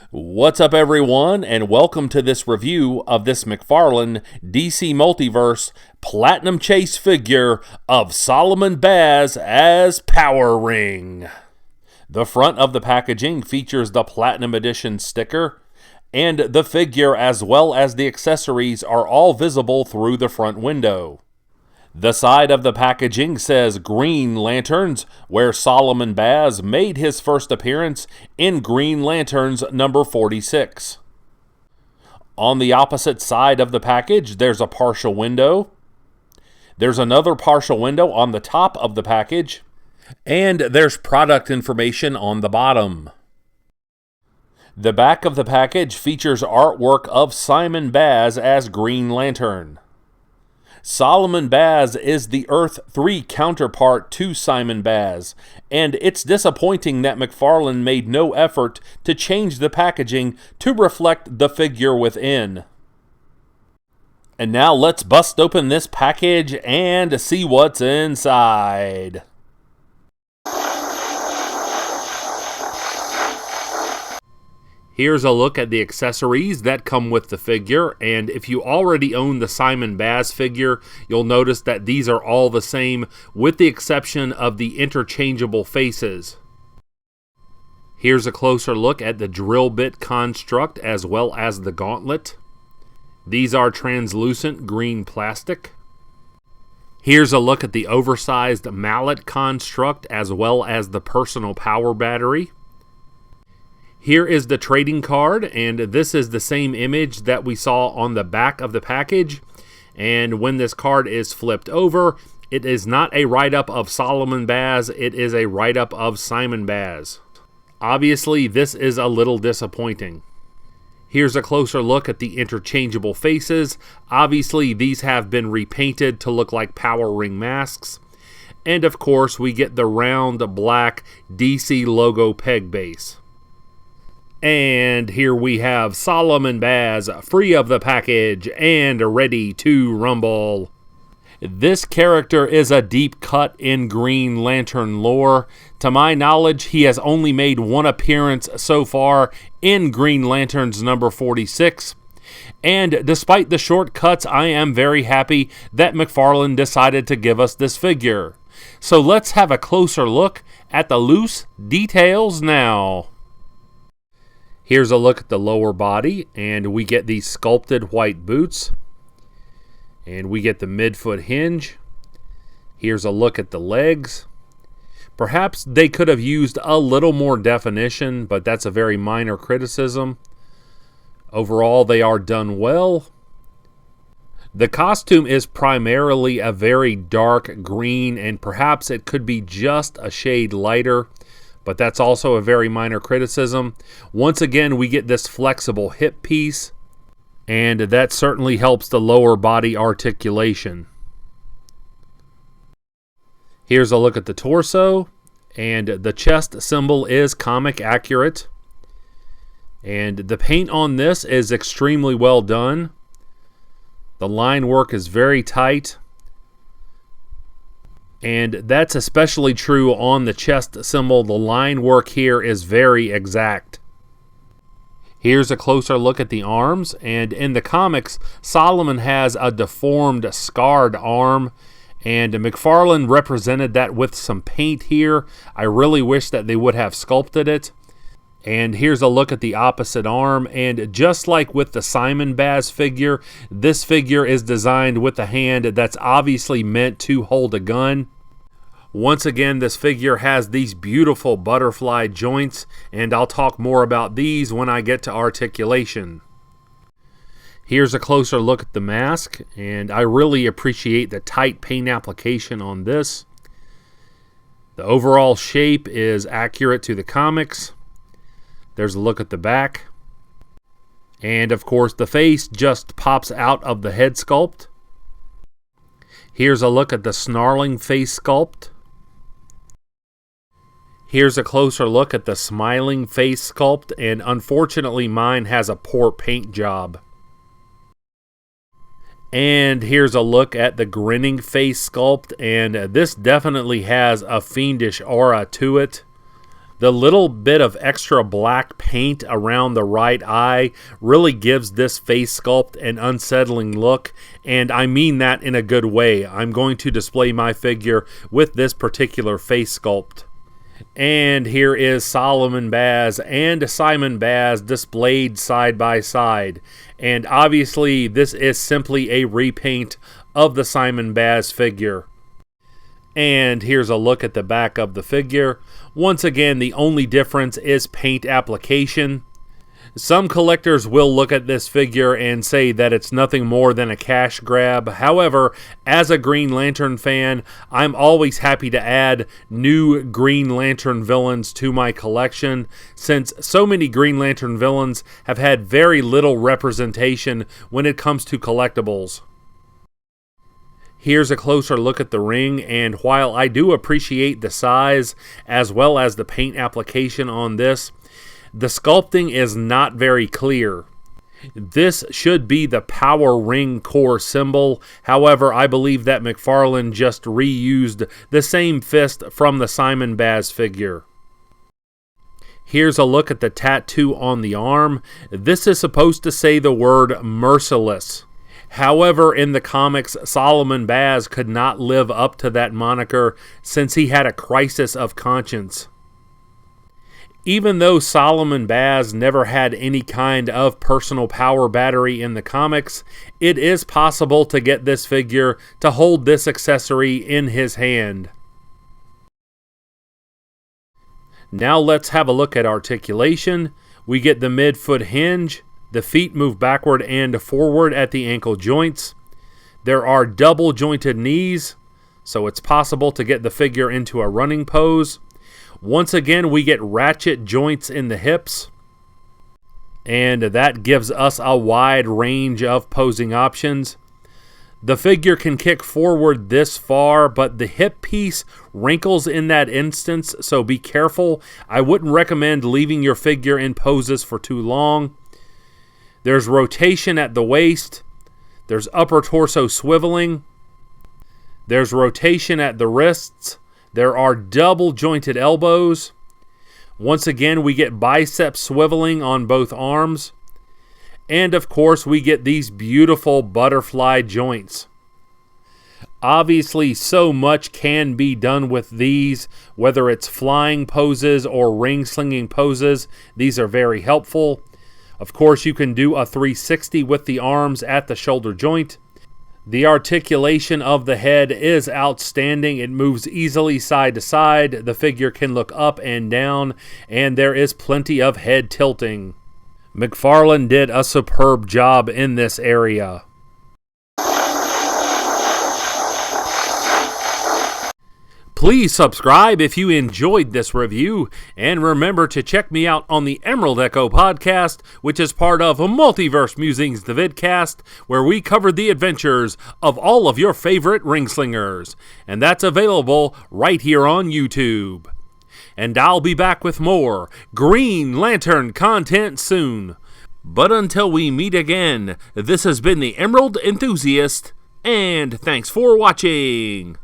What's up, everyone, and welcome to this review of this McFarlane DC Multiverse Platinum Chase figure of Solomon Baz as Power Ring. The front of the packaging features the Platinum Edition sticker, and the figure as well as the accessories are all visible through the front window. The side of the packaging says Green Lanterns, where Solomon Baz made his first appearance in Green Lanterns number 46. On the opposite side of the package, there's a partial window. There's another partial window on the top of the package. And there's product information on the bottom. The back of the package features artwork of Simon Baz as Green Lantern. Solomon Baz is the Earth 3 counterpart to Simon Baz, and it's disappointing that McFarlane made no effort to change the packaging to reflect the figure within. And now let's bust open this package and see what's inside. Here's a look at the accessories that come with the figure, and if you already own the Simon Baz figure, you'll notice that these are all the same with the exception of the interchangeable faces. Here's a closer look at the drill bit construct as well as the gauntlet. These are translucent green plastic. Here's a look at the oversized mallet construct as well as the personal power battery. Here is the trading card, and this is the same image that we saw on the back of the package. And when this card is flipped over, it is not a write-up of Solomon Baz, it is a write-up of Simon Baz. Obviously, this is a little disappointing. Here's a closer look at the interchangeable faces. Obviously, these have been repainted to look like Power Ring masks. And of course, we get the round black DC logo peg base. And here we have Solomon Baz, free of the package and ready to rumble. This character is a deep cut in Green Lantern lore. To my knowledge, he has only made one appearance so far in Green Lanterns number 46. And despite the shortcuts, I am very happy that McFarlane decided to give us this figure. So let's have a closer look at the loose details now. Here's a look at the lower body, and we get these sculpted white boots. And we get the midfoot hinge. Here's a look at the legs. Perhaps they could have used a little more definition, but that's a very minor criticism. Overall, they are done well. The costume is primarily a very dark green, and perhaps it could be just a shade lighter. But that's also a very minor criticism. Once again, we get this flexible hip piece, and that certainly helps the lower body articulation. Here's a look at the torso, and the chest symbol is comic accurate. And the paint on this is extremely well done. The line work is very tight. And that's especially true on the chest symbol. The line work here is very exact. Here's a closer look at the arms, and in the comics, Solomon has a deformed, scarred arm, and McFarlane represented that with some paint here. I really wish that they would have sculpted it. And here's a look at the opposite arm, and just like with the Simon Baz figure, this figure is designed with a hand that's obviously meant to hold a gun. Once again, this figure has these beautiful butterfly joints, and I'll talk more about these when I get to articulation. Here's a closer look at the mask, and I really appreciate the tight paint application on this. The overall shape is accurate to the comics. There's a look at the back. And of course, the face just pops out of the head sculpt. Here's a look at the snarling face sculpt. Here's a closer look at the smiling face sculpt, and unfortunately mine has a poor paint job. And here's a look at the grinning face sculpt, and this definitely has a fiendish aura to it. The little bit of extra black paint around the right eye really gives this face sculpt an unsettling look, and I mean that in a good way. I'm going to display my figure with this particular face sculpt. And here is Solomon Baz and Simon Baz displayed side by side. And obviously this is simply a repaint of the Simon Baz figure. And here's a look at the back of the figure. Once again, the only difference is paint application. Some collectors will look at this figure and say that it's nothing more than a cash grab. However, as a Green Lantern fan, I'm always happy to add new Green Lantern villains to my collection, since so many Green Lantern villains have had very little representation when it comes to collectibles. Here's a closer look at the ring, and while I do appreciate the size as well as the paint application on this, the sculpting is not very clear. This should be the Power Ring core symbol. However, I believe that McFarlane just reused the same fist from the Simon Baz figure. Here's a look at the tattoo on the arm. This is supposed to say the word merciless. However, in the comics, Solomon Baz could not live up to that moniker since he had a crisis of conscience. Even though Solomon Baz never had any kind of personal power battery in the comics, it is possible to get this figure to hold this accessory in his hand. Now let's have a look at articulation. We get the mid-foot hinge. The feet move backward and forward at the ankle joints. There are double jointed knees, so it's possible to get the figure into a running pose. Once again, we get ratchet joints in the hips, and that gives us a wide range of posing options. The figure can kick forward this far, but the hip piece wrinkles in that instance, so be careful. I wouldn't recommend leaving your figure in poses for too long. There's rotation at the waist. There's upper torso swiveling. There's rotation at the wrists. There are double jointed elbows. Once again, we get bicep swiveling on both arms. And of course, we get these beautiful butterfly joints. Obviously, so much can be done with these, whether it's flying poses or ring slinging poses. These are very helpful. Of course, you can do a 360 with the arms at the shoulder joint. The articulation of the head is outstanding. It moves easily side to side. The figure can look up and down, and there is plenty of head tilting. McFarlane did a superb job in this area. Please subscribe if you enjoyed this review, and remember to check me out on the Emerald Echo podcast, which is part of Multiverse Musings, the vidcast, where we cover the adventures of all of your favorite ring slingers, and that's available right here on YouTube. And I'll be back with more Green Lantern content soon. But until we meet again, this has been the Emerald Enthusiast, and thanks for watching.